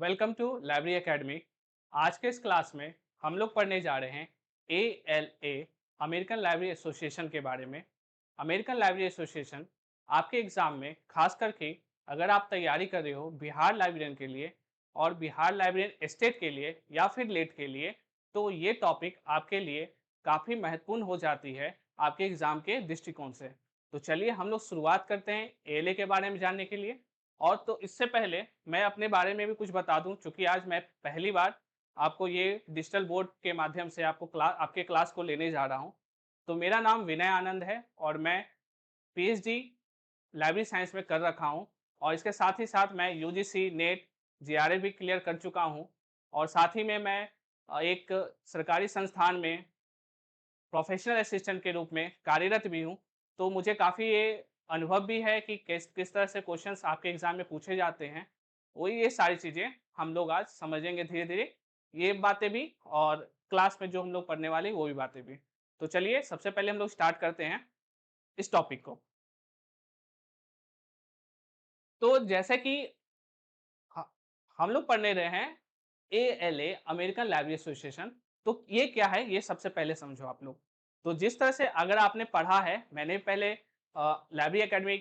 Welcome to library academy. आज के इस क्लास में हम लोग पढ़ने जा रहे हैं ALA अमेरिकन लाइब्रेरी एसोसिएशन के बारे में। अमेरिकन लाइब्रेरी एसोसिएशन आपके एग्ज़ाम में खास करके अगर आप तैयारी कर रहे हो बिहार लाइब्रेरियन के लिए और बिहार लाइब्रेरियन स्टेट के लिए या फिर लेट के लिए, तो ये टॉपिक आपके लिए काफ़ी महत्वपूर्ण हो जाती है आपके एग्ज़ाम के दृष्टिकोण से। तो चलिए हम लोग शुरुआत करते हैं ALA के बारे में जानने के लिए। और तो इससे पहले मैं अपने बारे में भी कुछ बता दूं, चूंकि आज मैं पहली बार आपको ये डिजिटल बोर्ड के माध्यम से आपके क्लास को लेने जा रहा हूं। तो मेरा नाम विनय आनंद है और मैं PhD लाइब्रेरी साइंस में कर रखा हूं। और इसके साथ ही साथ मैं UGC नेट JRF भी क्लियर कर चुका हूं। और साथ ही में मैं एक सरकारी संस्थान में प्रोफेशनल असिस्टेंट के रूप में कार्यरत भी हूँ। तो मुझे काफ़ी ये अनुभव भी है कि किस किस तरह से क्वेश्चंस आपके एग्ज़ाम में पूछे जाते हैं। वही ये सारी चीज़ें हम लोग आज समझेंगे धीरे-धीरे, ये बातें भी और क्लास में जो हम लोग पढ़ने वाले हैं वो भी बातें भी। तो चलिए सबसे पहले हम लोग स्टार्ट करते हैं इस टॉपिक को। तो जैसे कि ह हम लोग पढ़ने रहे हैं ALA अमेरिकन लाइब्रेरी एसोसिएशन। तो ये क्या है ये सबसे पहले समझो आप लोग। तो जिस तरह से अगर आपने पढ़ा है, मैंने पहले लाइब्रेरी एकेडमी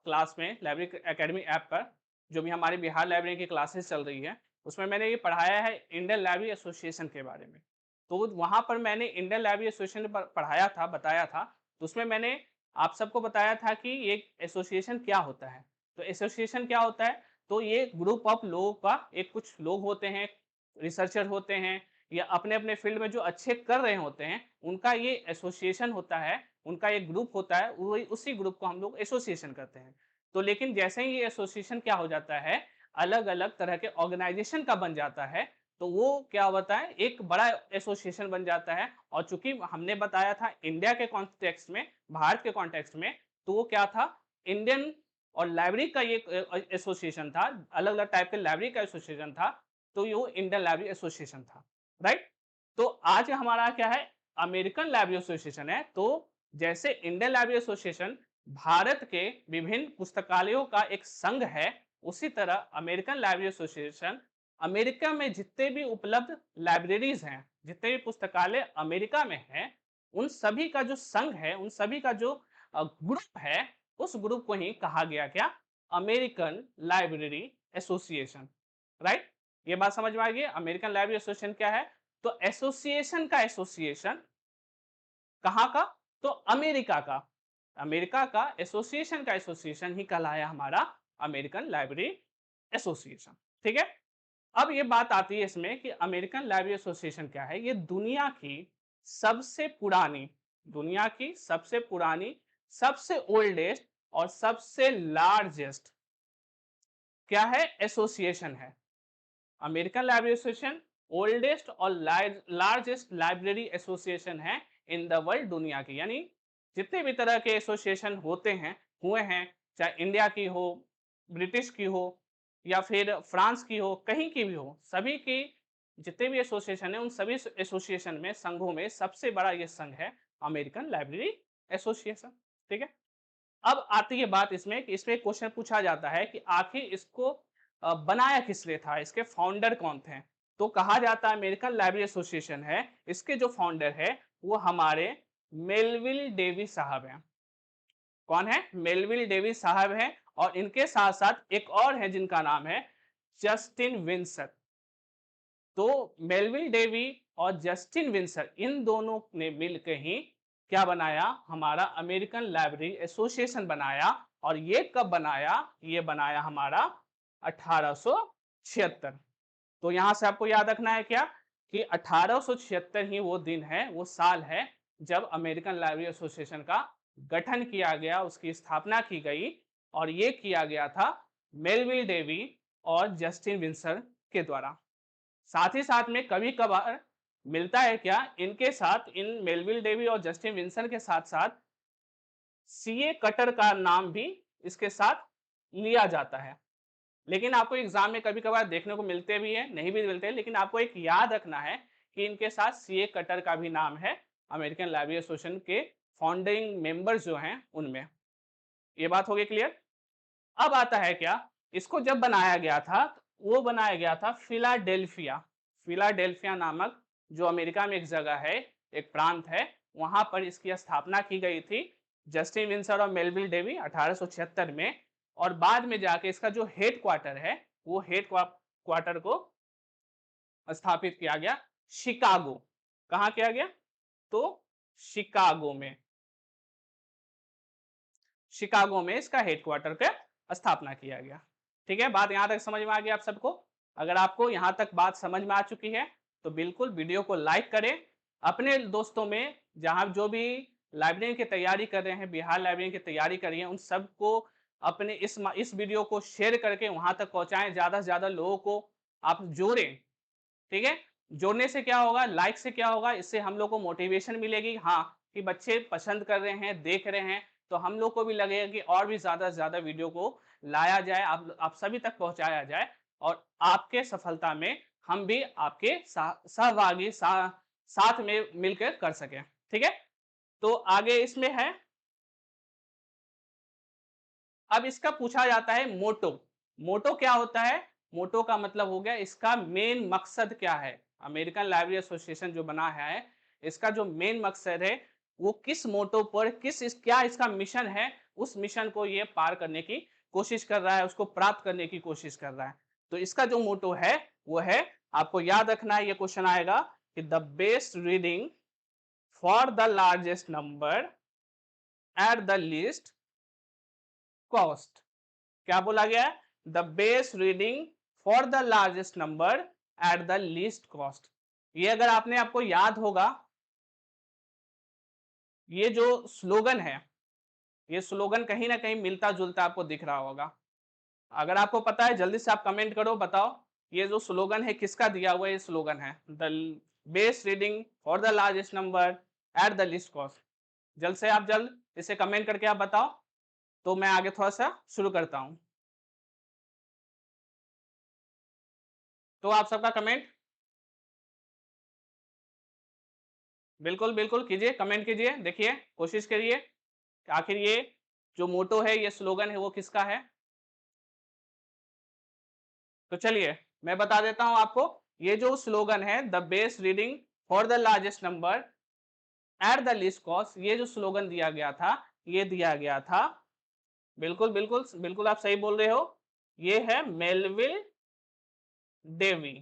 क्लास में लाइब्रेरी एकेडमी ऐप पर जो भी हमारी बिहार लाइब्रेरी की क्लासेस चल रही है, उसमें मैंने ये पढ़ाया है इंडियन लाइब्रेरी एसोसिएशन के बारे में। तो वहाँ पर मैंने इंडियन लाइब्रेरी एसोसिएशन पर पढ़ाया था, बताया था। तो उसमें मैंने आप सबको बताया था कि ये एसोसिएशन क्या होता है। तो एसोसिएशन क्या होता है? तो ये ग्रुप ऑफ लोगों का एक कुछ लोग होते हैं, रिसर्चर होते हैं या अपने-अपने फील्ड में जो अच्छे कर रहे होते हैं, उनका ये एसोसिएशन होता है, उनका एक ग्रुप होता है, वही उसी ग्रुप को हम लोग एसोसिएशन कहते हैं। तो लेकिन जैसे ही ये एसोसिएशन क्या हो जाता है, अलग-अलग तरह के ऑर्गेनाइजेशन का बन जाता है, तो वो क्या होता है, एक बड़ा एसोसिएशन बन जाता है। और चूँकि हमने बताया था इंडिया के कॉन्टेक्स्ट में, भारत के कॉन्टेक्स्ट में, तो वो क्या था, इंडियन और लाइब्रेरी का ये एसोसिएशन था, अलग-अलग टाइप के लाइब्रेरी का एसोसिएशन था, तो ये वो इंडियन लाइब्रेरी एसोसिएशन था, राइट? तो आज हमारा क्या है, अमेरिकन लाइब्रेरी एसोसिएशन है। तो जैसे इंडियन लाइब्रेरी एसोसिएशन भारत के विभिन्न पुस्तकालयों का एक संघ है, उसी तरह अमेरिकन लाइब्रेरी एसोसिएशन अमेरिका में जितने भी उपलब्ध लाइब्रेरीज हैं, जितने भी पुस्तकालय अमेरिका में हैं, उन सभी का जो संघ है, उन सभी का जो ग्रुप है, उस ग्रुप को ही कहा गया क्या, अमेरिकन लाइब्रेरी एसोसिएशन, राइट? ये बात समझ में आ गई? अमेरिकन लाइब्रेरी एसोसिएशन क्या है? तो एसोसिएशन का एसोसिएशन कहाँ का? तो अमेरिका का। अमेरिका का एसोसिएशन का एसोसिएशन ही कहलाया हमारा अमेरिकन लाइब्रेरी एसोसिएशन। ठीक है? अब ये बात आती है इसमें कि अमेरिकन लाइब्रेरी एसोसिएशन क्या है? ये सबसे पुरानी दुनिया की सबसे पुरानी, सबसे ओल्डेस्ट और सबसे लार्जेस्ट क्या है? एसोसिएशन है। अमेरिकन लाइब्रेरी एसोसिएशन ओल्डेस्ट और लार्जेस्ट लाइब्रेरी एसोसिएशन है इन द वर्ल्ड, दुनिया की। यानी जितने भी तरह के एसोसिएशन होते हैं, हुए हैं, चाहे इंडिया की हो, ब्रिटिश की हो या फिर फ्रांस की हो, कहीं की भी हो, सभी की जितने भी एसोसिएशन है, उन सभी एसोसिएशन में, संघों में सबसे बड़ा ये संघ है अमेरिकन लाइब्रेरी एसोसिएशन। ठीक है? अब आती है बात इसमें कि इसमें क्वेश्चन पूछा जाता है कि आखिर इसको बनाया किस लिए था, इसके फाउंडर कौन थे? तो कहा जाता है अमेरिकन लाइब्रेरी एसोसिएशन है, इसके जो फाउंडर है वो हमारे मेलविल डेविस साहब हैं। कौन है? मेलविल डेविस साहब हैं। और इनके साथ साथ एक और है जिनका नाम है जस्टिन विंसर। तो मेलविल डेवी और जस्टिन विंसर, इन दोनों ने मिलकर ही क्या बनाया, हमारा अमेरिकन लाइब्रेरी एसोसिएशन बनाया। और ये कब बनाया? ये बनाया हमारा 1876। तो यहां से आपको याद रखना है क्या, कि 1876 ही वो दिन है, वो साल है जब अमेरिकन लाइब्रेरी एसोसिएशन का गठन किया गया, उसकी स्थापना की गई। और ये किया गया था मेलविल डेवी और जस्टिन विंसर के द्वारा। साथ ही साथ में कभी-कभार मिलता है क्या इनके साथ, इन मेलविल डेवी और जस्टिन विंसन के साथ-साथ सीए कटर का नाम भी इसके साथ लिया जाता है। लेकिन आपको एग्जाम में कभी-कभार देखने को मिलते भी हैं, नहीं भी मिलते हैं, लेकिन आपको एक याद रखना है कि इनके साथ सीए कटर का भी नाम है अमेरिकन लाइब्रेरी एसोसिएशन के फाउंडिंग मेंबर्स जो हैं उनमें। ये बात हो गई क्लियर? अब आता है क्या, इसको जब बनाया गया था, वो बनाया गया था फिलाडेल्फिया। फिलाडेल्फिया नामक जो अमेरिका में एक जगह है, एक प्रांत है, वहाँ पर इसकी स्थापना की गई थी जस्टिन विंसर और मेलविल डेवी 1876 में। और बाद में जाके इसका जो हेड क्वार्टर है, वो हेड क्वार्टर को स्थापित किया गया शिकागो। कहाँ किया गया? तो शिकागो में। शिकागो में इसका हेडक्वार्टर का स्थापना किया गया। ठीक है, बात यहाँ तक समझ में आ गई आप सबको? अगर आपको यहाँ तक बात समझ में आ चुकी है तो बिल्कुल वीडियो को लाइक करें। अपने दोस्तों में जहाँ जो भी लाइब्रेरी की तैयारी कर रहे हैं, बिहार लाइब्रेरी की तैयारी कर रही है, उन सबको अपने इस वीडियो को शेयर करके वहां तक पहुंचाएं। ज्यादा से ज्यादा लोगों को आप जोड़ें। ठीक है, जोड़ने से क्या होगा, लाइक से क्या होगा, इससे हम लोग को मोटिवेशन मिलेगी, हाँ कि बच्चे पसंद कर रहे हैं, देख रहे हैं, तो हम लोग को भी लगेगा कि और भी ज्यादा से ज्यादा वीडियो को लाया जाए, आप सभी तक पहुंचाया जाए, और आपके सफलता में हम भी आपके सहभागी साथ में मिलकर कर सकें। ठीक है, तो आगे इसमें है, अब इसका पूछा जाता है मोटो। मोटो क्या होता है? मोटो का मतलब हो गया इसका मेन मकसद क्या है। अमेरिकन लाइब्रेरी एसोसिएशन जो बना है, इसका जो मेन मकसद है वो किस मोटो पर, क्या इसका मिशन है, उस मिशन को ये पार करने की कोशिश कर रहा है, उसको प्राप्त करने की कोशिश कर रहा है। तो इसका जो मोटो है वो है, आपको याद रखना है, ये क्वेश्चन आएगा कि the best reading for the largest number at the least cost. क्या बोला गया है? The best reading for the largest number at the least cost. ये अगर आपको याद होगा, ये जो स्लोगन है, ये स्लोगन कहीं ना कहीं मिलता जुलता आपको दिख रहा होगा। अगर आपको पता है जल्दी से आप कमेंट करो, बताओ ये जो स्लोगन है किसका दिया हुआ ये स्लोगन है? The best reading for the largest number at the least cost. जल्द से आप जल्द इसे कमेंट करके आप बताओ, तो मैं आगे थोड़ा सा शुरू करता हूं। तो आप सबका कमेंट बिल्कुल बिल्कुल कीजिए, कमेंट कीजिए, देखिए कोशिश करिए कि आखिर ये जो मोटो है, ये स्लोगन है, वो किसका है। तो चलिए मैं बता देता हूं आपको, ये जो स्लोगन है the best reading for the largest number at the least cost, ये जो स्लोगन दिया गया था, ये दिया गया था, बिल्कुल बिल्कुल बिल्कुल आप सही बोल रहे हो, ये है मेलविल डेवी।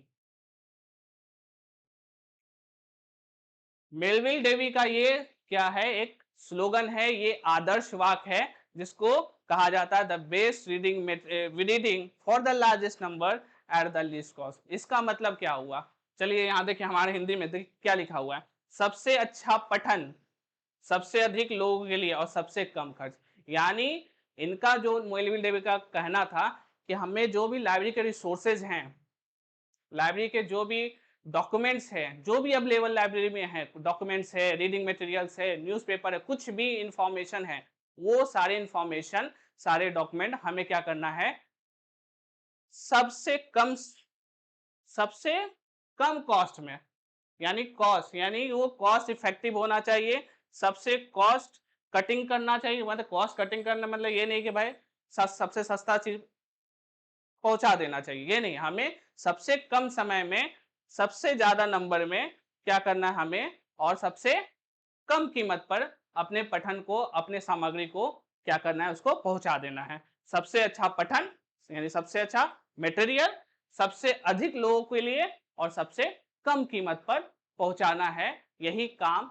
मेलविल डेवी का ये क्या है, एक स्लोगन है, ये आदर्श वाक्य है, जिसको कहा जाता है the best reading for the largest number at the least cost. इसका मतलब क्या हुआ? चलिए यहाँ देखिए, हमारे हिंदी में देखिए क्या लिखा हुआ है, सबसे अच्छा पठन सबसे अधिक लोगों के लिए और सबसे कम खर्च। यानी इनका जो मेलविल डेवी का कहना था कि हमें जो भी लाइब्रेरी के रिसोर्सेज हैं, लाइब्रेरी के जो भी डॉक्यूमेंट्स हैं, जो भी अवेलेबल लाइब्रेरी में है, डॉक्यूमेंट्स है, रीडिंग मटेरियल्स है, न्यूज़पेपर है, कुछ भी इंफॉर्मेशन है, वो सारे इंफॉर्मेशन, सारे डॉक्यूमेंट हमें क्या करना है, सबसे कम सबसे कम कॉस्ट में, यानी कॉस्ट, यानी वो कॉस्ट इफेक्टिव होना चाहिए, सबसे कॉस्ट कटिंग करना चाहिए। मतलब कॉस्ट कटिंग करना मतलब ये नहीं कि भाई सबसे सस्ता चीज पहुंचा देना चाहिए, ये नहीं, हमें सबसे कम समय में सबसे ज्यादा नंबर में क्या करना है हमें, और सबसे कम कीमत पर अपने पठन को, अपने सामग्री को क्या करना है, उसको पहुंचा देना है। सबसे अच्छा पठन यानी सबसे अच्छा मटेरियल, सबसे अधिक लोगों के लिए और सबसे कम कीमत पर पहुंचाना है, यही काम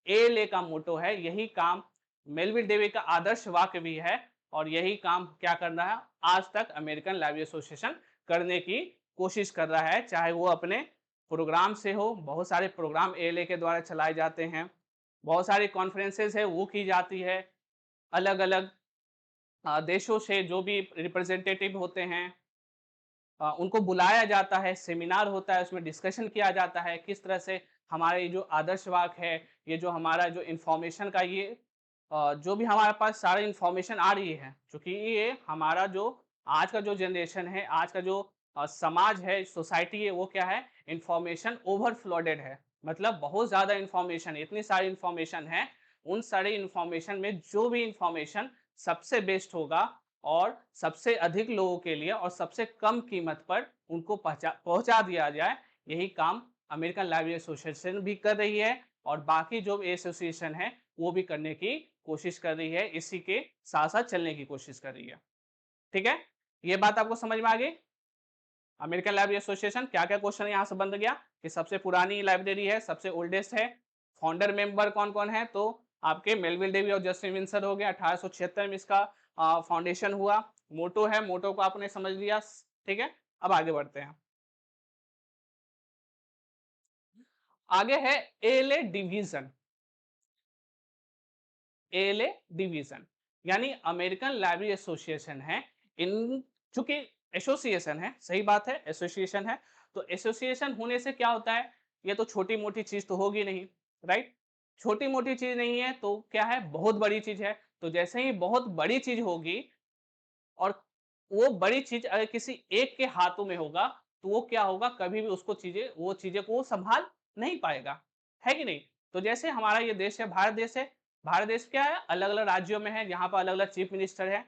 एएलए का मोटो है, यही काम मेलविल डेवी का आदर्श वाक्य भी है, और यही काम क्या करना है आज तक अमेरिकन लाइब्रेरी एसोसिएशन करने की कोशिश कर रहा है। चाहे वो अपने प्रोग्राम से हो, बहुत सारे प्रोग्राम एएलए के द्वारा चलाए जाते हैं, बहुत सारी कॉन्फ्रेंसेज है वो की जाती है, अलग अलग देशों से जो भी रिप्रेजेंटेटिव होते हैं उनको बुलाया जाता है, सेमिनार होता है, उसमें डिस्कशन किया जाता है किस तरह से हमारे जो आदर्श वाक्य है, ये जो हमारा जो इंफॉर्मेशन का ये जो भी हमारे पास सारा इंफॉर्मेशन आ रही है, क्योंकि ये हमारा जो आज का जो जनरेशन है, आज का जो समाज है, सोसाइटी है, वो क्या है, इंफॉर्मेशन ओवरफ्लोडेड है। मतलब बहुत ज़्यादा इंफॉर्मेशन, इतनी सारी इंफॉर्मेशन है, उन सारी इंफॉर्मेशन में जो भी इंफॉर्मेशन सबसे बेस्ट होगा और सबसे अधिक लोगों के लिए और सबसे कम कीमत पर उनको पहुंचा दिया जाए। यही काम अमेरिकन लाइब्रेरी एसोसिएशन भी कर रही है और बाकी जो एसोसिएशन है वो भी करने की कोशिश कर रही है, इसी के साथ साथ चलने की कोशिश कर रही है। ठीक है, ये बात आपको समझ में आ गई। अमेरिकन लाइब्रेरी एसोसिएशन क्या क्या क्वेश्चन यहाँ से बन गया कि सबसे पुरानी लाइब्रेरी है, सबसे ओल्डेस्ट है, फाउंडर मेंबर कौन कौन है, तो आपके मेलविल डेवी और जस्टिन विंसर हो गया। 1876 में इसका फाउंडेशन हुआ। मोटो है, मोटो को आपने समझ लिया। ठीक है, अब आगे बढ़ते हैं। आगे है एएलए डिवीजन। एएलए डिवीजन यानी अमेरिकन लाइब्रेरी एसोसिएशन है। इन चूंकि एसोसिएशन है, सही बात है, एसोसिएशन है, तो एसोसिएशन होने से क्या होता है, ये तो छोटी मोटी चीज तो होगी नहीं, राइट। छोटी मोटी चीज नहीं है तो क्या है, बहुत बड़ी चीज है। तो जैसे ही बहुत बड़ी चीज होगी और वो बड़ी चीज अगर किसी एक के हाथों में होगा तो वो क्या होगा, कभी भी उसको वो चीजें को वो संभाल नहीं पाएगा, है कि नहीं। तो जैसे हमारा ये देश है, भारत देश है। भारत देश क्या है, अलग अलग राज्यों में है, यहाँ पर अलग अलग चीफ मिनिस्टर है।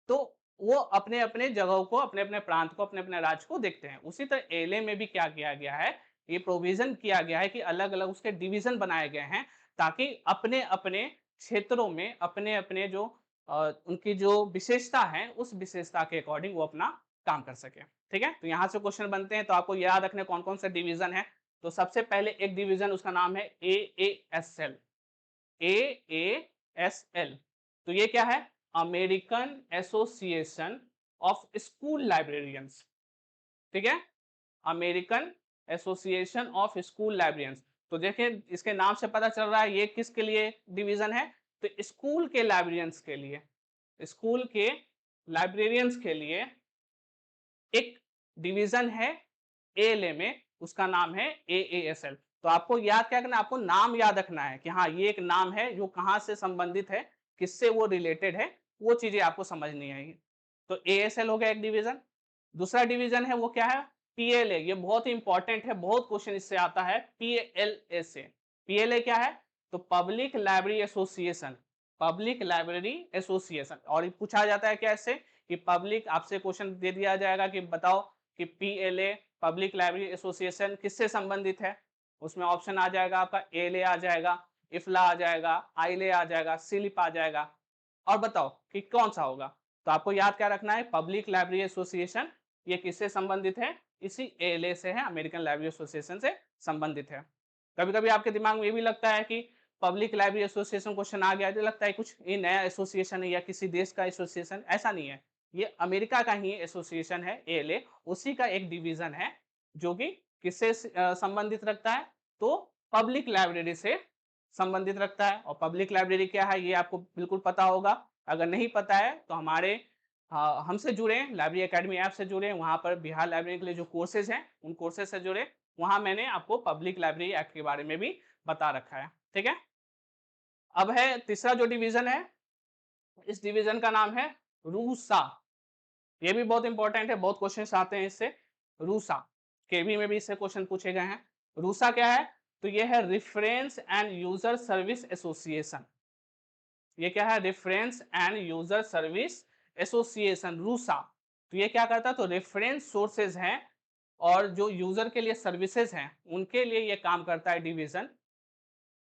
तो वो अपने अपने जगहों को, अपने अपने प्रांत को, अपने अपने राज्य को देखते हैं। उसी तरह एलए में भी क्या किया गया है, ये प्रोविजन किया गया है कि अलग अलग उसके डिवीजन बनाए गए हैं ताकि अपने अपने क्षेत्रों में अपने अपने जो उनकी जो विशेषता है उस विशेषता के अकॉर्डिंग वो अपना काम कर सके। ठीक है, तो यहाँ से क्वेश्चन बनते हैं, तो आपको याद रखने कौन कौन से डिवीजन है। तो सबसे पहले एक डिवीजन, उसका नाम है AASL। AASL, तो ये क्या है, American association of school librarians. ठीक है, American association of school librarians. तो देखिए इसके नाम से पता चल रहा है ये किसके लिए डिवीजन है, तो स्कूल के लाइब्रेरियंस के लिए, स्कूल के लाइब्रेरियंस के लिए एक डिवीजन है एएलए में, उसका नाम है एएएसएल। तो आपको याद क्या करना है, आपको नाम याद रखना है कि हाँ ये एक नाम है जो कहाँ से संबंधित है, किससे वो रिलेटेड है, वो चीजें आपको समझनी आएगी। तो एएसएल हो गया एक डिवीजन। दूसरा डिवीजन है वो क्या है, पीएलए। ये बहुत ही इंपॉर्टेंट है, बहुत क्वेश्चन इससे आता है, पीएलए से। पीएलए क्या है, तो public library association. Public library association, और पूछा जाता है कैसे कि पब्लिक, आपसे क्वेश्चन दे दिया जाएगा कि बताओ कि पीएलए पब्लिक लाइब्रेरी एसोसिएशन किससे संबंधित है। उसमें ऑप्शन आ जाएगा आपका, एलए आ जाएगा, इफला आ जाएगा, आईले आ जाएगा, सिलिप आ जाएगा, और बताओ कि कौन सा होगा। तो आपको याद क्या रखना है, पब्लिक लाइब्रेरी एसोसिएशन ये किससे संबंधित है, इसी एलए से है, अमेरिकन लाइब्रेरी एसोसिएशन से संबंधित है। कभी कभी आपके दिमाग में ये भी लगता है कि पब्लिक लाइब्रेरी एसोसिएशन क्वेश्चन आ गया तो लगता है कुछ ये नया एसोसिएशन है या किसी देश का एसोसिएशन, ऐसा नहीं है। ये अमेरिका का ही एसोसिएशन है एएलए, उसी का एक डिवीजन है जो कि किससे संबंधित रखता है, तो पब्लिक लाइब्रेरी से संबंधित रखता है। और पब्लिक लाइब्रेरी क्या है ये आपको बिल्कुल पता होगा, अगर नहीं पता है तो हमारे हमसे जुड़े, लाइब्रेरी एकेडमी ऐप से जुड़े, वहाँ पर बिहार लाइब्रेरी के लिए जो कोर्सेज हैं उन कोर्सेज से जुड़े, वहाँ मैंने आपको पब्लिक लाइब्रेरी एक्ट के बारे में भी बता रखा है। ठीक है, अब है तीसरा जो डिवीजन है, इस डिवीजन का नाम है रूसा। ये भी बहुत इंपॉर्टेंट है, बहुत क्वेश्चन आते हैं इससे। रूसा, केवी में भी इससे क्वेश्चन पूछे गए हैं। रूसा क्या है, तो ये है reference and user service association. ये क्या है, reference and user service association, RUSA. तो ये क्या करता है, तो रेफरेंस सोर्सेज हैं और जो यूजर के लिए सर्विसेज हैं उनके लिए ये काम करता है डिवीजन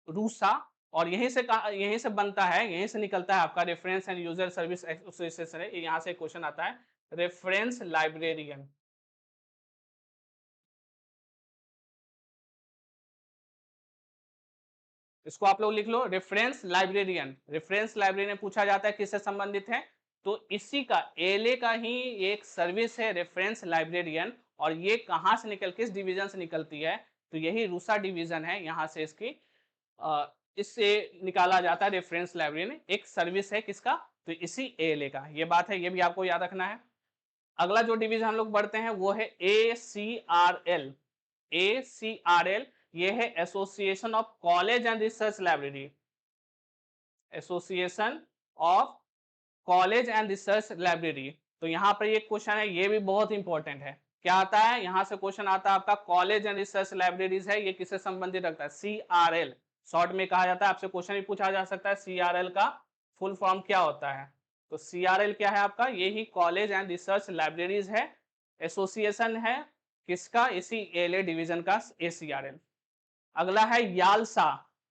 रूसा। और यहीं से बनता है, यहीं से निकलता है आपका reference and user service association है। यहाँ से क्वेश्चन आता है, रेफरेंस लाइब्रेरियन। इसको आप लोग लिख लो, रेफरेंस लाइब्रेरियन। रेफरेंस लाइब्रेरियन पूछा जाता है किससे संबंधित है, तो इसी का एलए का ही एक सर्विस है रेफरेंस लाइब्रेरियन। और ये कहाँ से किस डिवीजन से निकलती है, तो यही रूसा डिवीजन है, यहाँ से इसकी इससे निकाला जाता है रेफरेंस लाइब्रेरियन, एक सर्विस है किसका, तो इसी एएलए का। ये बात है, ये भी आपको याद रखना है। अगला जो डिवीजन हम लोग बढ़ते हैं वो है ACRL। ACRL ये है association of college and research library. Association of college and research library. तो यहाँ पर ये क्वेश्चन है, ये भी बहुत इंपॉर्टेंट है। क्या आता है, यहाँ से क्वेश्चन आता है आपका, कॉलेज एंड रिसर्च लाइब्रेरीज है, ये किससे संबंधित रखता है, CRL शॉर्ट में कहा जाता है। आपसे क्वेश्चन भी पूछा जा सकता है, CRL का फुल फॉर्म क्या होता है। तो CRL क्या है आपका, ये ही कॉलेज एंड रिसर्च लाइब्रेरीज है, एसोसिएशन है किसका, इसी ALA डिवीजन का ACRL। अगला है यालसा,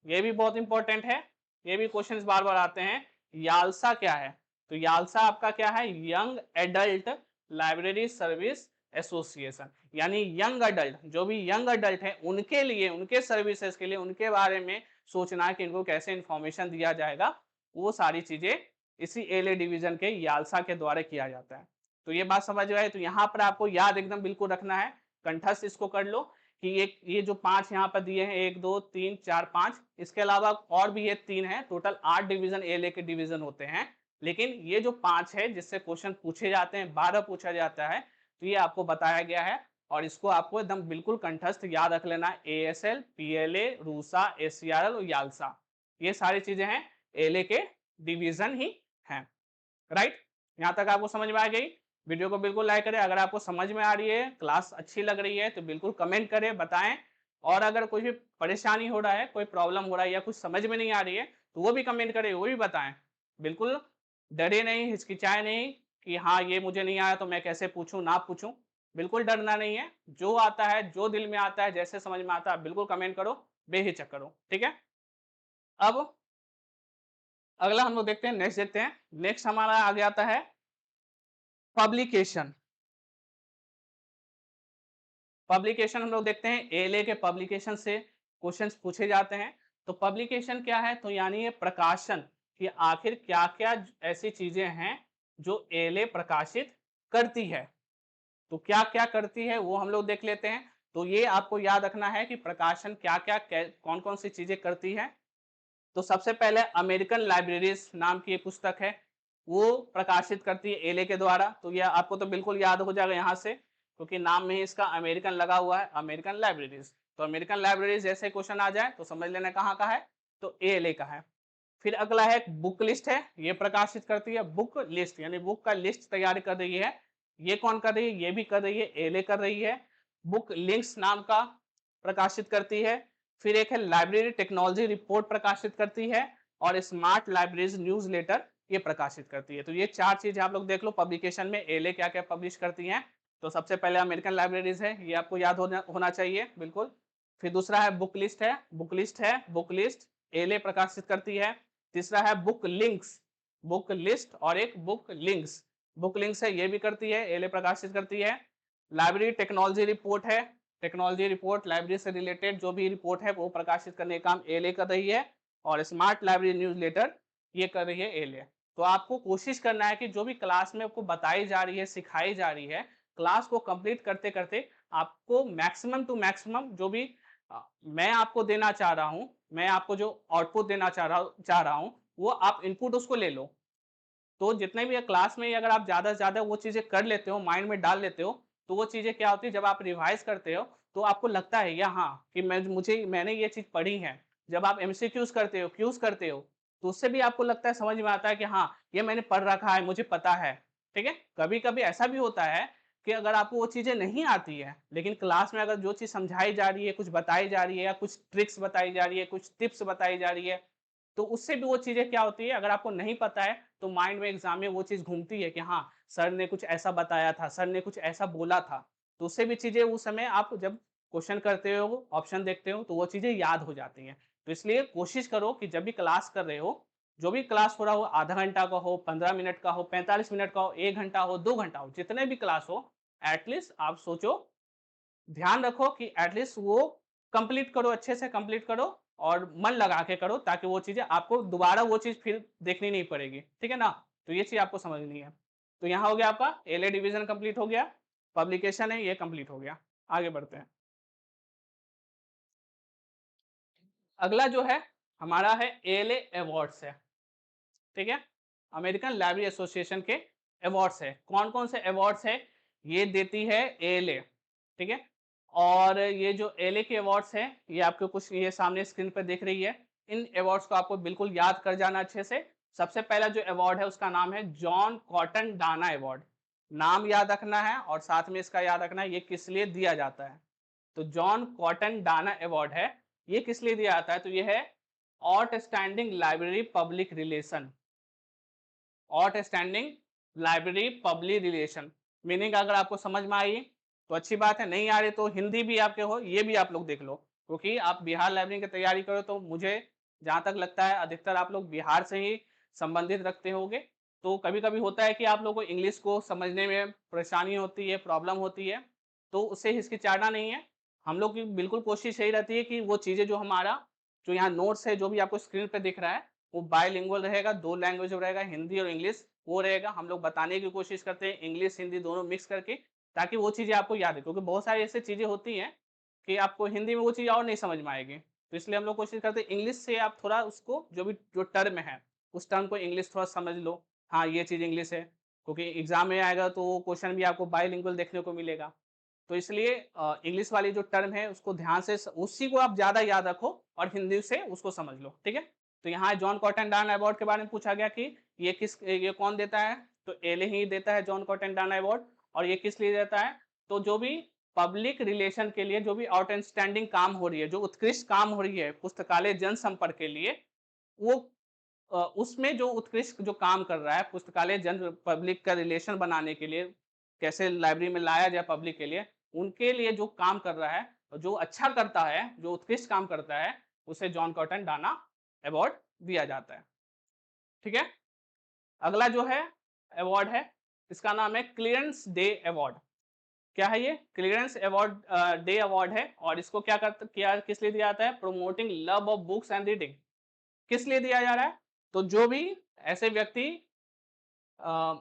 ये भी बहुत इंपॉर्टेंट है, ये भी क्वेश्चंस बार बार आते हैं। यालसा क्या है, तो यालसा आपका क्या है, young adult library service association, यानी यंग अडल्ट, जो भी यंग अडल्ट है उनके लिए, उनके सर्विसेज के लिए, उनके बारे में सोचना है कि इनको कैसे इंफॉर्मेशन दिया जाएगा, वो सारी चीजें इसी एलए डिवीजन के यालसा के द्वारा किया जाता है। तो ये बात समझ में आई। तो यहाँ पर आपको याद एकदम बिल्कुल रखना है, कंठस्थ इसको कर लो कि ये जो 5 यहाँ पर दिए हैं, 1 2 3 4 5, इसके अलावा और भी ये 3 है, टोटल 8 डिवीजन एलए के डिवीजन होते हैं। लेकिन ये जो 5 है जिससे क्वेश्चन पूछे जाते हैं, 12 पूछा जाता है, तो ये आपको बताया गया है और इसको आपको एकदम बिल्कुल कंठस्थ याद रख लेना है। एएसएल, पीएलए, रूसा, एसीआरएल और यालसा, ये सारी चीजें हैं एलए के डिवीजन ही हैं। राइट, यहाँ तक आपको समझ में आ गई। वीडियो को बिल्कुल लाइक करें, अगर आपको समझ में आ रही है, क्लास अच्छी लग रही है तो बिल्कुल कमेंट करें, बताएं। और अगर कोई भी परेशानी हो रहा है, कोई प्रॉब्लम हो रहा है या कुछ समझ में नहीं आ रही है, तो वो भी कमेंट करें, वो भी बताएं। बिल्कुल डरे नहीं, हिचकिचाए नहीं कि हाँ ये मुझे नहीं आया तो मैं कैसे पूछूं ना पूछूं। बिल्कुल डरना नहीं है, जो आता है, जो दिल में आता है, जैसे समझ में आता है, बिल्कुल कमेंट करो, बेहिचक करो। ठीक है, अब अगला हम लोग देखते हैं, नेक्स्ट देखते हैं। नेक्स्ट हमारा आगे आता है पब्लिकेशन। पब्लिकेशन हम लोग देखते हैं, एलए के पब्लिकेशन से क्वेश्चंस पूछे जाते हैं। तो पब्लिकेशन क्या है, तो यानी ये प्रकाशन कि आखिर क्या क्या ऐसी चीजें हैं जो एलए प्रकाशित करती है। तो क्या क्या करती है वो हम लोग देख लेते हैं। तो ये आपको याद रखना है कि प्रकाशन क्या क्या कौन कौन सी चीजें करती है। तो सबसे पहले अमेरिकन लाइब्रेरीज नाम की एक पुस्तक है, वो प्रकाशित करती है एलए के द्वारा। तो यह आपको तो बिल्कुल याद हो जाएगा यहाँ से, क्योंकि नाम में ही इसका अमेरिकन लगा हुआ है, अमेरिकन लाइब्रेरीज। तो अमेरिकन लाइब्रेरीज जैसे क्वेश्चन आ जाए तो समझ लेना कहाँ का है, तो एलए का है। फिर अगला है बुक लिस्ट है, ये प्रकाशित करती है बुक लिस्ट, यानी बुक का लिस्ट तैयार कर रही है। ये कौन कर रही है, ये भी कर रही है, एलए कर रही है। बुक लिंक्स नाम का प्रकाशित करती है। फिर एक है लाइब्रेरी टेक्नोलॉजी रिपोर्ट प्रकाशित करती है, और स्मार्ट लाइब्रेरीज न्यूज लेटर ये प्रकाशित करती है। तो ये 4 चीज आप लोग देख लो पब्लिकेशन में एलए क्या क्या पब्लिश करती हैं। तो सबसे पहले अमेरिकन लाइब्रेरीज है, ये आपको याद होना चाहिए बिल्कुल। फिर दूसरा है बुक लिस्ट है, बुक लिस्ट है, बुक लिस्ट एलए प्रकाशित करती है। तीसरा है बुक लिंक्स, बुक लिस्ट और एक बुक लिंक्स, बुक लिंक्स है, ये भी करती है, एलए प्रकाशित करती है। लाइब्रेरी टेक्नोलॉजी रिपोर्ट है, टेक्नोलॉजी रिपोर्ट लाइब्रेरी से रिलेटेड जो भी रिपोर्ट है वो प्रकाशित करने का काम एलए कर रही है। और स्मार्ट लाइब्रेरी न्यूज लेटर ये कर रही है एलए। तो आपको कोशिश करना है कि जो भी क्लास में आपको बताई जा रही है, सिखाई जा रही है, क्लास को कंप्लीट करते करते आपको मैक्सिमम टू मैक्सिमम जो भी मैं आपको देना चाह रहा हूँ, मैं आपको जो आउटपुट देना चाह रहा हूँ, वो आप इनपुट उसको ले लो। तो जितने भी क्लास में अगर आप ज़्यादा से ज़्यादा वो चीज़ें कर लेते हो, माइंड में डाल लेते हो, तो वो चीज़ें क्या होती है, जब आप रिवाइज करते हो तो आपको लगता है या हाँ कि मैंने ये चीज़ पढ़ी है। जब आप एमसीक्यूज करते हो, क्यूज करते हो, तो उससे भी आपको लगता है, समझ में आता है कि हाँ ये मैंने पढ़ रखा है, मुझे पता है। ठीक है, कभी कभी ऐसा भी होता है कि अगर आपको वो चीज़ें नहीं आती है, लेकिन क्लास में अगर जो चीज़ समझाई जा रही है, कुछ बताई जा रही है, या कुछ ट्रिक्स बताई जा रही है, कुछ टिप्स बताई जा रही है, तो उससे भी वो चीज़ें क्या होती है, अगर आपको नहीं पता है तो माइंड में एग्जाम में वो चीज़ घूमती है कि हाँ, सर ने कुछ ऐसा बताया था, सर ने कुछ ऐसा बोला था। तो उससे भी चीज़ें उस समय आप जब क्वेश्चन करते हो, ऑप्शन देखते हो, तो वो चीज़ें याद हो जाती हैं। तो इसलिए कोशिश करो कि जब भी क्लास कर रहे हो, जो भी क्लास हो रहा हो, आधा घंटा का हो, 15 मिनट का हो, 45 मिनट का हो, 1 घंटा हो, 2 घंटा हो, जितने भी क्लास हो, एटलीस्ट आप सोचो, ध्यान रखो कि एटलीस्ट वो कंप्लीट करो, अच्छे से कंप्लीट करो और मन लगा के करो, ताकि वो चीजें आपको दोबारा वो चीज फिर देखनी नहीं पड़ेगी। ठीक है ना, तो ये चीज आपको समझनी है। तो यहाँ हो गया आपका एलए डिवीजन कंप्लीट हो गया, पब्लिकेशन है ये कंप्लीट हो गया। आगे बढ़ते हैं, अगला जो है हमारा है एलए अवार्ड्स है। ठीक है, अमेरिकन लाइब्रेरी एसोसिएशन के अवार्ड्स है। कौन कौन से अवार्ड्स है, ये देती है एलए। ठीक है, और ये जो एलए के अवार्ड्स हैं, ये आपको कुछ ये सामने स्क्रीन पर दिख रही है। इन अवार्ड्स को आपको बिल्कुल याद कर जाना अच्छे से। सबसे पहला जो अवार्ड है उसका नाम है जॉन कॉटन डाना अवार्ड। नाम याद रखना है और साथ में इसका याद रखना है ये किस लिए दिया जाता है। तो जॉन कॉटन डाना अवार्ड है, ये किस लिए दिया जाता है, तो ये है outstanding library public relation. Outstanding library public relation, meaning अगर आपको समझ में आई तो अच्छी बात है, नहीं आ रही तो हिंदी भी आपके हो ये भी आप लोग देख लो, क्योंकि आप बिहार लाइब्रेरी की तैयारी करो तो मुझे जहाँ तक लगता है अधिकतर आप लोग बिहार से ही संबंधित रखते होंगे। तो कभी-कभी होता है कि आप लोगों को इंग्लिश को समझने में परेशानी होती है, प्रॉब्लम होती है, तो उससे हिचकिचाना नहीं है। हम लोग की बिल्कुल कोशिश यही रहती है कि वो चीज़ें जो यहाँ नोट्स है, जो भी आपको स्क्रीन पे दिख रहा है, वो बाइलिंगुअल रहेगा, 2 लैंग्वेज में रहेगा, हिंदी और इंग्लिश वो रहेगा। हम लोग बताने की कोशिश करते हैं इंग्लिश, हिंदी दोनों मिक्स करके, ताकि वो चीज़ें आपको याद है। क्योंकि बहुत सारी ऐसी चीज़ें होती हैं कि आपको हिंदी में वो चीज़ और नहीं समझ में आएगी। तो इसलिए हम लोग कोशिश करते हैं इंग्लिश से आप थोड़ा उसको जो टर्म है, उस टर्म को इंग्लिश थोड़ा समझ लो। हाँ, ये चीज़ इंग्लिश है, क्योंकि एग्ज़ाम में आएगा तो वो क्वेश्चन भी आपको बाइलिंगुअल देखने को मिलेगा। तो इसलिए इंग्लिश वाली जो टर्म है उसको ध्यान से उसी को आप ज़्यादा याद रखो और हिंदी से उसको समझ लो, ठीक है? तो यहाँ जॉन कॉटन डॉन अवार्ड के बारे में पूछा गया कि ये कौन देता है? तो एले ही देता है जॉन कॉटन डॉन अवार्ड। और ये किस लिए देता है? तो जो भी पब्लिक रिलेशन के लिए जो भी आउटस्टैंडिंग काम हो रही है, जो उत्कृष्ट काम हो रही है पुस्तकालय जनसंपर्क के लिए, वो उसमें जो उत्कृष्ट जो काम कर रहा है पुस्तकालय जन पब्लिक का रिलेशन बनाने के लिए, कैसे लाइब्रेरी में लाया जाए पब्लिक के लिए, उनके लिए जो काम कर रहा है, जो अच्छा करता है, जो उत्कृष्ट काम करता है, उसे जॉन कॉटन डाना अवार्ड दिया जाता है। ठीक है? अगला जो है अवार्ड है, इसका नाम है क्लीयरेंस डे अवार्ड। क्या है ये? क्लीयरेंस अवार्ड डे अवार्ड है और इसको क्या किस लिए दिया जाता है? Promoting love of books and reading. किस लिए दिया जा रहा है? तो जो भी ऐसे व्यक्ति अ,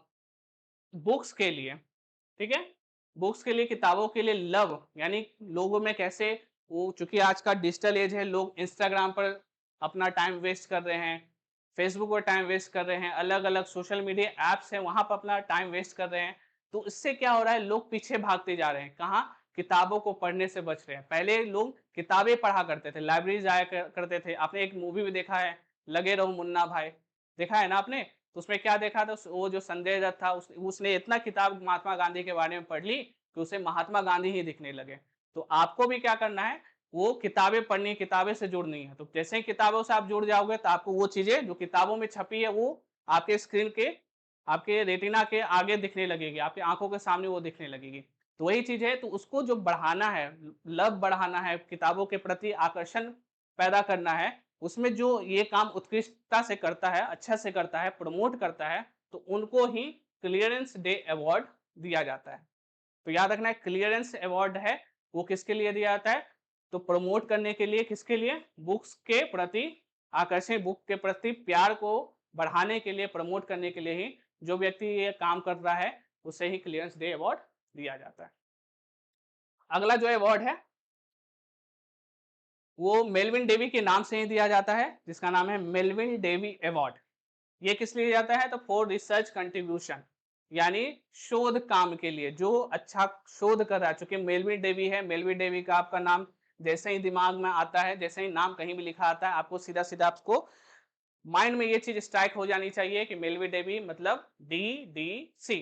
बुक्स के लिए, ठीक है? बुक्स के लिए, किताबों के लिए लव, यानी लोगों में कैसे वो, चूँकि आज का डिजिटल एज है, लोग इंस्टाग्राम पर अपना टाइम वेस्ट कर रहे हैं, फेसबुक पर टाइम वेस्ट कर रहे हैं, अलग-अलग सोशल मीडिया ऐप्स हैं, वहाँ पर अपना टाइम वेस्ट कर रहे हैं। तो इससे क्या हो रहा है, लोग पीछे भागते जा रहे हैं। कहाँ? किताबों को पढ़ने से बच रहे हैं। पहले लोग किताबें पढ़ा करते थे, लाइब्रेरी जाया करते थे। आपने एक मूवी भी देखा है, लगे रहो मुन्ना भाई, देखा है ना आपने? तो उसमें क्या देखा था, वो जो संजय दत्त था उसने इतना किताब महात्मा गांधी के बारे में पढ़ ली कि उसे महात्मा गांधी ही दिखने लगे। तो आपको भी क्या करना है, वो किताबें पढ़नी, किताबें से जुड़नी है। तो जैसे ही किताबों से आप जुड़ जाओगे तो आपको वो चीजें जो किताबों में छपी है वो आपके स्क्रीन के, आपके रेटिना के आगे दिखने लगेगी, आपकी आंखों के सामने वो दिखने लगेगी। तो वही चीज है, तो उसको जो बढ़ाना है, लव बढ़ाना है, किताबों के प्रति आकर्षण पैदा करना है, उसमें जो ये काम उत्कृष्टता से करता है, अच्छा से करता है, प्रमोट करता है, तो उनको ही क्लीयरेंस डे अवार्ड दिया जाता है। तो याद रखना है, क्लीयरेंस अवार्ड है, वो किसके लिए दिया जाता है? तो प्रमोट करने के लिए, किसके लिए? बुक्स के प्रति आकर्षण, बुक के प्रति प्यार को बढ़ाने के लिए, प्रमोट करने के लिए ही जो व्यक्ति ये काम कर रहा है, उसे ही क्लीयरेंस डे अवार्ड दिया जाता है। अगला जो अवार्ड है वो मेल्विन डेवी के नाम से ही दिया जाता है, जिसका नाम है मेल्विन डेवी अवार्ड। ये किस लिए जाता है? तो फॉर रिसर्च कंट्रीब्यूशन, यानी शोध काम के लिए, जो अच्छा शोध कर रहा है। चूंकि मेल्विन डेवी है, मेल्विन डेवी का आपका नाम जैसे ही दिमाग में आता है, जैसे ही नाम कहीं भी लिखा आता है, आपको सीधा सीधा आपको माइंड में ये चीज स्ट्राइक हो जानी चाहिए कि मेल्विन डेवी मतलब DDC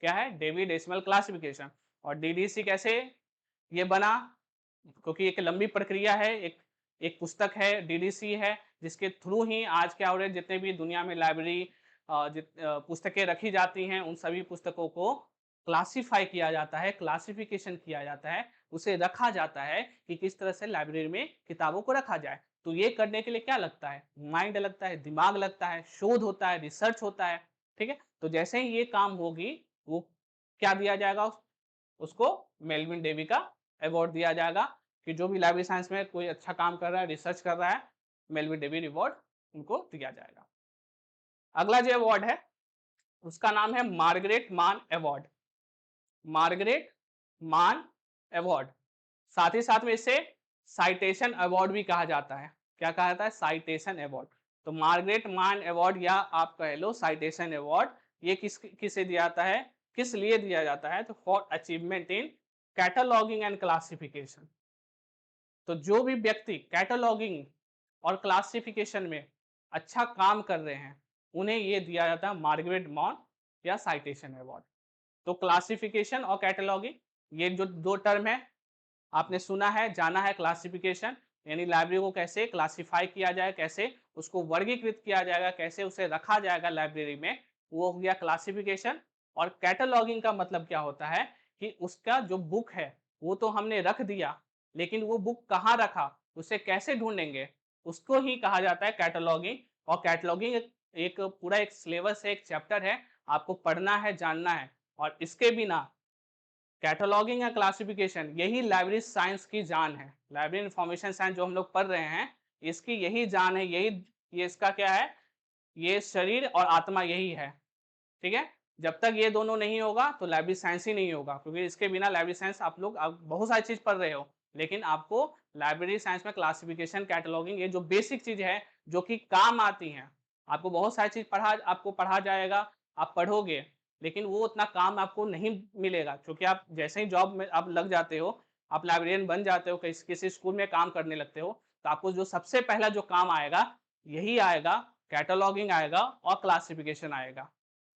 क्या है? Dewey decimal classification. और DDC कैसे ये बना? क्योंकि एक लंबी प्रक्रिया है, एक एक पुस्तक है, डीडीसी है, जिसके थ्रू ही आज के और जितने भी दुनिया में लाइब्रेरी पुस्तकें रखी जाती हैं, उन सभी पुस्तकों को क्लासिफाई किया जाता है, क्लासिफिकेशन किया जाता है, उसे रखा जाता है कि किस तरह से लाइब्रेरी में किताबों को रखा जाए। तो ये करने के लिए क्या लगता है? माइंड लगता है, दिमाग लगता है, शोध होता है, रिसर्च होता है, ठीक है? तो जैसे ही ये काम होगी, वो क्या दिया जाएगा उसको? मेल्विन डेवी का अवार्ड दिया जाएगा कि जो भी लाइब्रेरी साइंस में कोई अच्छा काम कर रहा है, रिसर्च कर रहा है, मेल्विन डेवी अवार्ड उनको दिया जाएगा। अगला जो अवार्ड है उसका नाम है मार्गरेट मान अवार्ड। मार्गरेट मान अवार्ड, साथ ही साथ में इसे साइटेशन अवार्ड भी कहा जाता है। क्या कहा जाता है? Citation award. तो मार्गरेट मान अवार्ड, या आप कह लो साइटेशन अवार्ड, ये किसे दिया जाता है, किस लिए दिया जाता है? तो for achievement in cataloguing and classification. तो जो भी व्यक्ति कैटलॉगिंग और क्लासिफिकेशन में अच्छा काम कर रहे हैं, उन्हें ये दिया जाता है मार्गरेट मान या साइटेशन अवार्ड। तो क्लासिफिकेशन और कैटलॉगिंग, ये जो दो टर्म है आपने सुना है, जाना है। क्लासिफिकेशन यानी लाइब्रेरी को कैसे क्लासिफाई किया जाए, कैसे उसको वर्गीकृत किया जाएगा, कैसे उसे रखा जाएगा लाइब्रेरी में, वो हो गया क्लासिफिकेशन। और कैटलॉगिंग का मतलब क्या होता है कि उसका जो बुक है वो तो हमने रख दिया, लेकिन वो बुक कहाँ रखा, उसे कैसे ढूंढेंगे, उसको ही कहा जाता है कैटलॉगिंग। और कैटलॉगिंग एक पूरा एक सिलेबस है, एक चैप्टर है, आपको पढ़ना है, जानना है। और इसके बिना कैटलॉगिंग या क्लासिफिकेशन यही लाइब्रेरी साइंस की जान है। लाइब्रेरी इंफॉर्मेशन साइंस जो हम लोग पढ़ रहे हैं, इसकी यही जान है, यही ये इसका क्या है, ये शरीर और आत्मा यही है। ठीक है? जब तक ये दोनों नहीं होगा तो लाइब्रेरी साइंस ही नहीं होगा, क्योंकि इसके बिना लाइब्रेरी साइंस आप बहुत सारी चीज पढ़ रहे हो, लेकिन आपको लाइब्रेरी साइंस में क्लासिफिकेशन, कैटलॉगिंग, ये जो बेसिक चीज है जो कि काम आती हैं। आपको बहुत सारी चीज आपको पढ़ा जाएगा, आप पढ़ोगे, लेकिन वो उतना काम आपको नहीं मिलेगा, क्योंकि आप जैसे ही जॉब में आप लग जाते हो, आप लाइब्रेरियन बन जाते हो, किसी स्कूल में काम करने लगते हो, तो आपको जो सबसे पहला जो काम आएगा, यही आएगा, कैटलॉगिंग आएगा और क्लासिफिकेशन आएगा।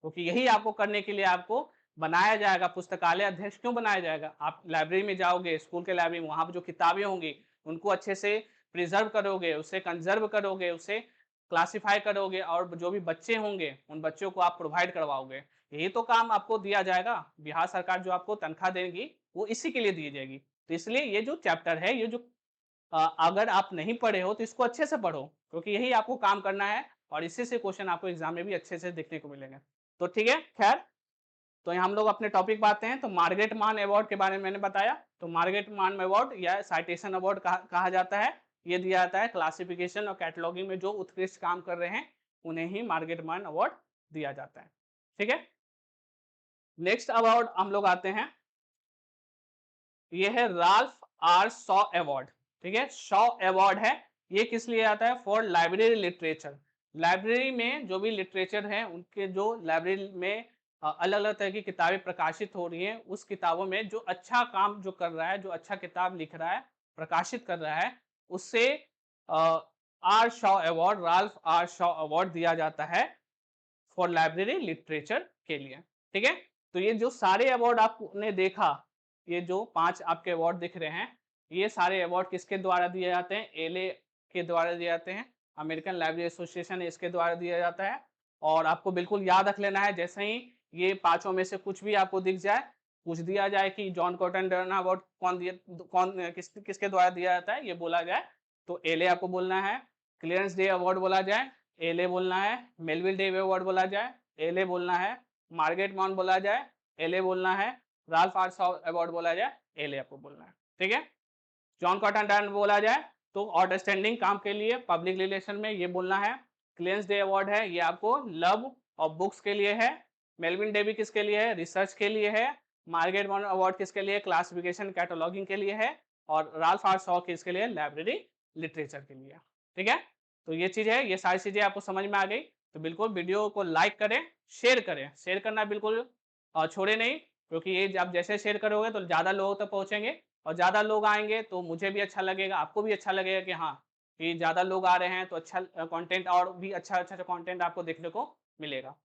क्योंकि यही आपको करने के लिए आपको बनाया जाएगा। पुस्तकालय अध्यक्ष क्यों बनाया जाएगा? आप लाइब्रेरी में जाओगे, स्कूल के लाइब्रेरी में, वहां पर जो किताबें होंगी उनको अच्छे से प्रिजर्व करोगे, उसे कंजर्व करोगे, उसे क्लासिफाई करोगे, और जो भी बच्चे होंगे उन बच्चों को आप प्रोवाइड करवाओगे। यही तो काम आपको दिया जाएगा। बिहार सरकार जो आपको तनख्वाह देगी वो इसी के लिए दी जाएगी। तो इसलिए ये जो चैप्टर है, ये जो अगर आप नहीं पढ़े हो तो इसको अच्छे से पढ़ो, क्योंकि यही आपको काम करना है, और इसी से क्वेश्चन आपको एग्जाम में भी अच्छे से देखने को मिलेंगे। तो ठीक है, खैर, तो यहाँ हम लोग अपने टॉपिक पे आते हैं। तो मार्गरेट मान अवार्ड के बारे में मैंने बताया। तो मार्गरेट मान अवार्ड या साइटेशन अवार्ड कहा जाता है। ये दिया जाता है क्लासिफिकेशन और कैटलॉगिंग में जो उत्कृष्ट काम कर रहे हैं, उन्हें ही मार्गरेट मान अवार्ड दिया जाता है। ठीक है, नेक्स्ट अवार्ड हम लोग आते हैं, ये है राल्फ आर शॉ अवार्ड। ठीक है, शॉ अवार्ड है, ये किस लिए आता है? For library literature. लाइब्रेरी में जो भी लिटरेचर है, उनके जो लाइब्रेरी में अलग अलग तरह की किताबें प्रकाशित हो रही हैं, उस किताबों में जो अच्छा काम जो कर रहा है, जो अच्छा किताब लिख रहा है, प्रकाशित कर रहा है, उससे R Shaw award, Ralph R Shaw award दिया जाता है फॉर लाइब्रेरी लिटरेचर के लिए। ठीक है, तो ये जो सारे अवार्ड आपने देखा, ये जो 5 आपके अवार्ड दिख रहे हैं, ये सारे अवार्ड किसके द्वारा दिए जाते हैं? एलए के द्वारा दिए जाते हैं। अमेरिकन लाइब्रेरी एसोसिएशन है, इसके द्वारा दिया जाता है। और आपको बिल्कुल याद रख लेना है, जैसे ही ये पांचों में से कुछ भी आपको दिख जाए, पूछ दिया जाए कि जॉन कॉटन डर्न अवार्ड किसके द्वारा दिया जाता है, ये बोला जाए, तो एलए आपको बोलना है। क्लियरेंस डे अवार्ड बोला जाए, एलए बोलना है। मेलविल डे अवार्ड बोला जाए, एलए बोलना है। मार्गरेट मान बोला जाए, एलए बोलना है। राल्फ आर शॉ अवार्ड बोला जाए, एलए आपको बोलना है। ठीक है, जॉन कॉटन डर्न बोला जाए तो आउटस्टैंडिंग काम के लिए पब्लिक रिलेशन में ये बोलना है। क्लियरेंस डे अवार्ड है, ये आपको लव और बुक्स के लिए है। मेलविन डे भी किसके लिए है? रिसर्च के लिए है। मार्गरेट मान अवार्ड किसके लिए? क्लासिफिकेशन कैटलॉगिंग के लिए है। और राल्फ आर शॉ किसके लिए? लाइब्रेरी लिटरेचर के लिए। ठीक है, तो ये चीज है, ये सारी चीजें आपको समझ में आ गई। तो बिल्कुल वीडियो को लाइक करें, शेयर करें। शेयर करना बिल्कुल छोड़े नहीं, क्योंकि ये आप जैसे शेयर करोगे तो ज्यादा लोगों तक पहुंचेंगे, और ज्यादा लोग आएंगे तो मुझे भी अच्छा लगेगा, आपको भी अच्छा लगेगा कि हाँ, कि ज्यादा लोग आ रहे हैं तो अच्छा कंटेंट, और भी अच्छा अच्छा कंटेंट आपको देखने को मिलेगा।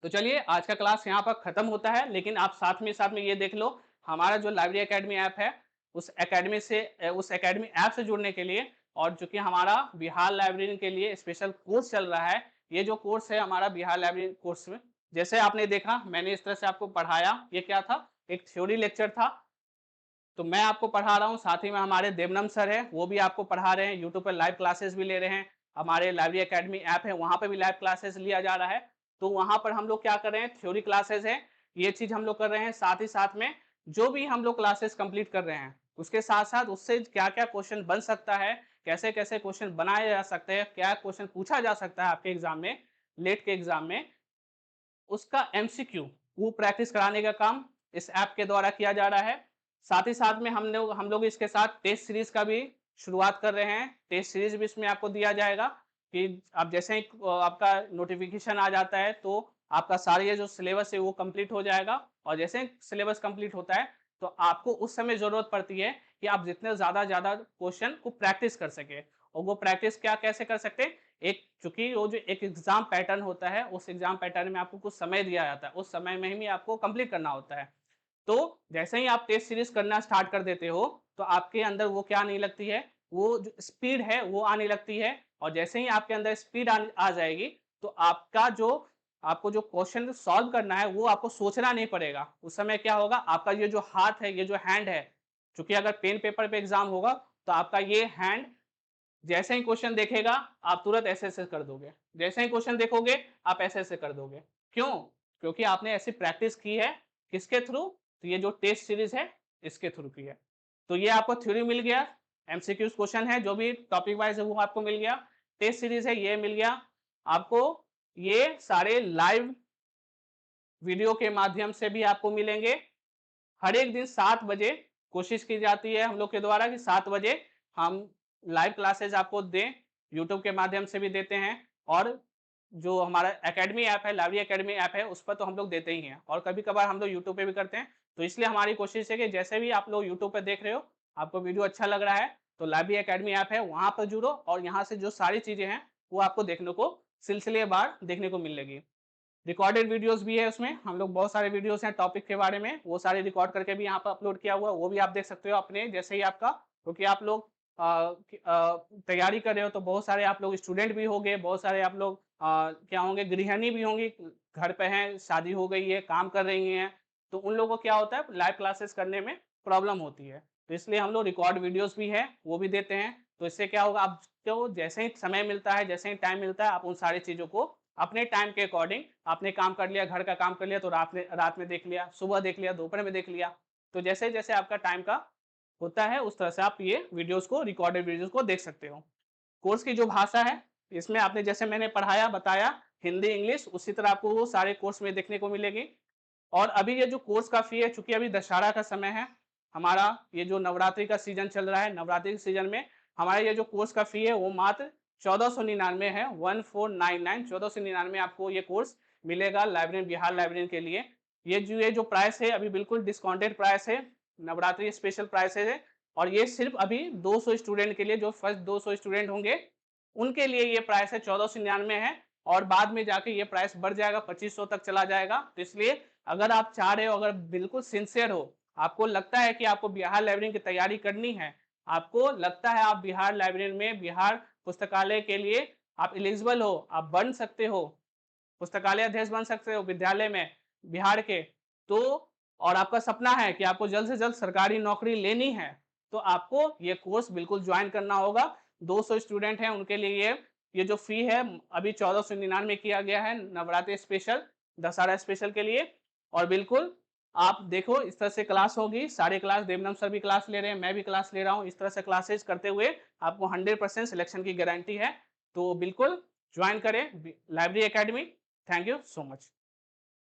तो चलिए, आज का क्लास यहाँ पर खत्म होता है, लेकिन आप साथ में ये देख लो, हमारा जो लाइब्रेरी एकेडमी ऐप है, उस एकेडमी ऐप से जुड़ने के लिए, और चूंकि हमारा बिहार लाइब्रेरी के लिए स्पेशल कोर्स चल रहा है, ये जो कोर्स है हमारा बिहार लाइब्रेरी कोर्स में, जैसे आपने देखा मैंने इस तरह से आपको पढ़ाया, ये क्या था? एक थ्योरी लेक्चर था। तो मैं आपको पढ़ा रहा हूँ, साथ ही में हमारे देवनम सर है, वो भी आपको पढ़ा रहे हैं, यूट्यूब पर लाइव क्लासेस भी ले रहे हैं। हमारे लाइब्रेरी एकेडमी ऐप है, वहां पर भी लाइव क्लासेस लिया जा रहा है। तो वहां पर हम लोग क्या कर रहे हैं? थ्योरी क्लासेस है, ये चीज हम लोग कर रहे हैं। साथ ही साथ में जो भी हम लोग क्लासेस कंप्लीट कर रहे हैं, उसके साथ साथ उससे क्या क्या क्वेश्चन बन सकता है, कैसे कैसे क्वेश्चन बनाए जा सकते हैं, क्या क्वेश्चन पूछा जा सकता है आपके एग्जाम में, लेट के एग्जाम में, उसका एमसीक्यू वो प्रैक्टिस कराने का काम इस ऐप के द्वारा किया जा रहा है। साथ ही साथ में हम लोग इसके साथ टेस्ट सीरीज का भी शुरुआत कर रहे हैं। टेस्ट सीरीज भी इसमें आपको दिया जाएगा कि आप जैसे ही आपका नोटिफिकेशन आ जाता है, तो आपका सारा ये जो सिलेबस है वो कंप्लीट हो जाएगा। और जैसे ही सिलेबस कंप्लीट होता है, तो आपको उस समय जरूरत पड़ती है कि आप जितने ज्यादा क्वेश्चन को प्रैक्टिस कर सके। और वो प्रैक्टिस क्या कैसे कर सकते हैं? एक चूंकि वो जो एक एग्जाम पैटर्न होता है, उस एग्जाम पैटर्न में आपको कुछ समय दिया जाता है, उस समय में ही आपको कंप्लीट करना होता है। तो जैसे ही आप टेस्ट सीरीज करना स्टार्ट कर देते हो, तो आपके अंदर वो क्या आने लगती है, वो जो स्पीड है वो आने लगती है, और जैसे ही आपके अंदर स्पीड आ जाएगी, तो आपको जो क्वेश्चन सॉल्व करना है, वो आपको सोचना नहीं पड़ेगा। उस समय क्या होगा, आपका ये जो हाथ है, ये जो हैंड है, चूँकि अगर पेन पेपर पे एग्ज़ाम होगा, तो आपका ये हैंड जैसे ही क्वेश्चन देखेगा, आप तुरंत ऐसे-ऐसे कर दोगे। जैसे ही क्वेश्चन देखोगे, आप ऐसे-ऐसे कर दोगे। क्यों? क्योंकि आपने ऐसी प्रैक्टिस की है, किसके थ्रू? तो ये जो टेस्ट सीरीज़ है, इसके थ्रू की है। तो ये आपको थ्योरी मिल गया, एमसीक्यूज़ क्वेश्चन है, जो भी टॉपिक वाइज़ है वो आपको मिल गया। टेस्ट सीरीज़ है, ये मिल गया। आपको ये सारे लाइव वीडियो के माध्यम से भी आपको मिलेंगे। हर एक दिन 7 बजे कोशिश की जाती है हम लोग के द्वारा कि 7 बजे हम लाइव क्लासेस आपको दें, यूट्यूब के माध्यम से भी देते हैं और जो हमारा एकेडमी ऐप है, लाइवली एकेडमी ऐप है, उस पर तो हम लोग देते ही हैं और कभी-कभार हम लोग यूट्यूब पे भी करते हैं। तो इसलिए हमारी कोशिश है कि जैसे भी आप लोग यूट्यूब पे देख रहे हो, आपको वीडियो अच्छा लग रहा है, तो लाइवली एकेडमी ऐप है, वहाँ पर जुड़ो और यहाँ से जो सारी चीज़ें हैं, वो आपको देखने को सिलसिलेवार देखने को मिलेगी। रिकॉर्डेड वीडियोस भी है उसमें, हम लोग बहुत सारे वीडियोस हैं टॉपिक के बारे में, वो सारे रिकॉर्ड करके भी यहाँ पर अपलोड किया हुआ है, वो भी आप देख सकते हो अपने जैसे ही आपका क्योंकि आप लोग तैयारी कर रहे हो तो बहुत सारे आप लोग स्टूडेंट भी होंगे, बहुत सारे आप लोग क्या होंगे गृहिणी भी होंगी, घर पे हैं, शादी हो गई है, काम कर रही हैं, तो उन लोगों को क्या होता है लाइव क्लासेस करने में प्रॉब्लम होती है। तो इसलिए हम लोग रिकॉर्ड वीडियोस भी है, वो भी देते हैं, तो इससे क्या होगा आपको जैसे ही समय मिलता है, जैसे ही टाइम मिलता है, आप उन सारी चीज़ों को अपने टाइम के अकॉर्डिंग आपने काम कर लिया, घर का काम कर लिया तो रात में देख लिया, सुबह देख लिया, दोपहर में देख लिया। तो जैसे-जैसे आपका टाइम का होता है उस तरह से आप ये वीडियोज़ को रिकॉर्डेड वीडियोज़ को देख सकते हो। कोर्स की जो भाषा है, इसमें आपने जैसे मैंने पढ़ाया, बताया हिंदी, इंग्लिश उसी तरह आपको वो सारे कोर्स में देखने को मिलेगी। और अभी ये जो कोर्स का फ़ी है चूँकि अभी दशहरा का समय है, हमारा ये जो नवरात्रि का सीज़न चल रहा है, नवरात्रि के सीज़न में हमारा ये जो कोर्स का फ़ी है वो मात्र 1499 है, 1499 1499 आपको ये कोर्स मिलेगा लाइब्रेरियन बिहार लाइब्रेरियन के लिए। ये जो प्राइस है अभी बिल्कुल डिस्काउंटेड प्राइस है, नवरात्रि स्पेशल प्राइस है और ये सिर्फ़ अभी 200 स्टूडेंट के लिए जो फर्स्ट 200 स्टूडेंट होंगे, उनके लिए ये प्राइस है 1499 है और बाद में जाके ये प्राइस बढ़ जाएगा 2500 तक चला जाएगा। तो इसलिए अगर आप चाह रहे हो, अगर बिल्कुल सिंसियर हो, आपको लगता है कि आपको बिहार लाइब्रेरियन की तैयारी करनी है, आपको लगता है आप बिहार लाइब्रेरियन में बिहार पुस्तकालय के लिए आप एलिजिबल हो, आप बन सकते हो, पुस्तकालय अध्यक्ष बन सकते हो विद्यालय में बिहार के, तो और आपका सपना है कि आपको जल्द से जल्द सरकारी नौकरी लेनी है, तो आपको ये कोर्स बिल्कुल जॉइन करना होगा। 200 स्टूडेंट हैं उनके लिए ये जो फ़ी है अभी 1499 किया गया है नवरात्रि स्पेशल, दशहरा स्पेशल के लिए और बिल्कुल आप देखो इस तरह से क्लास होगी, सारे क्लास देवनम सर भी क्लास ले रहे हैं, मैं भी क्लास ले रहा हूँ। इस तरह से क्लासेस करते हुए आपको 100% सिलेक्शन की गारंटी है। तो बिल्कुल जॉइन करें library academy. Thank you so much.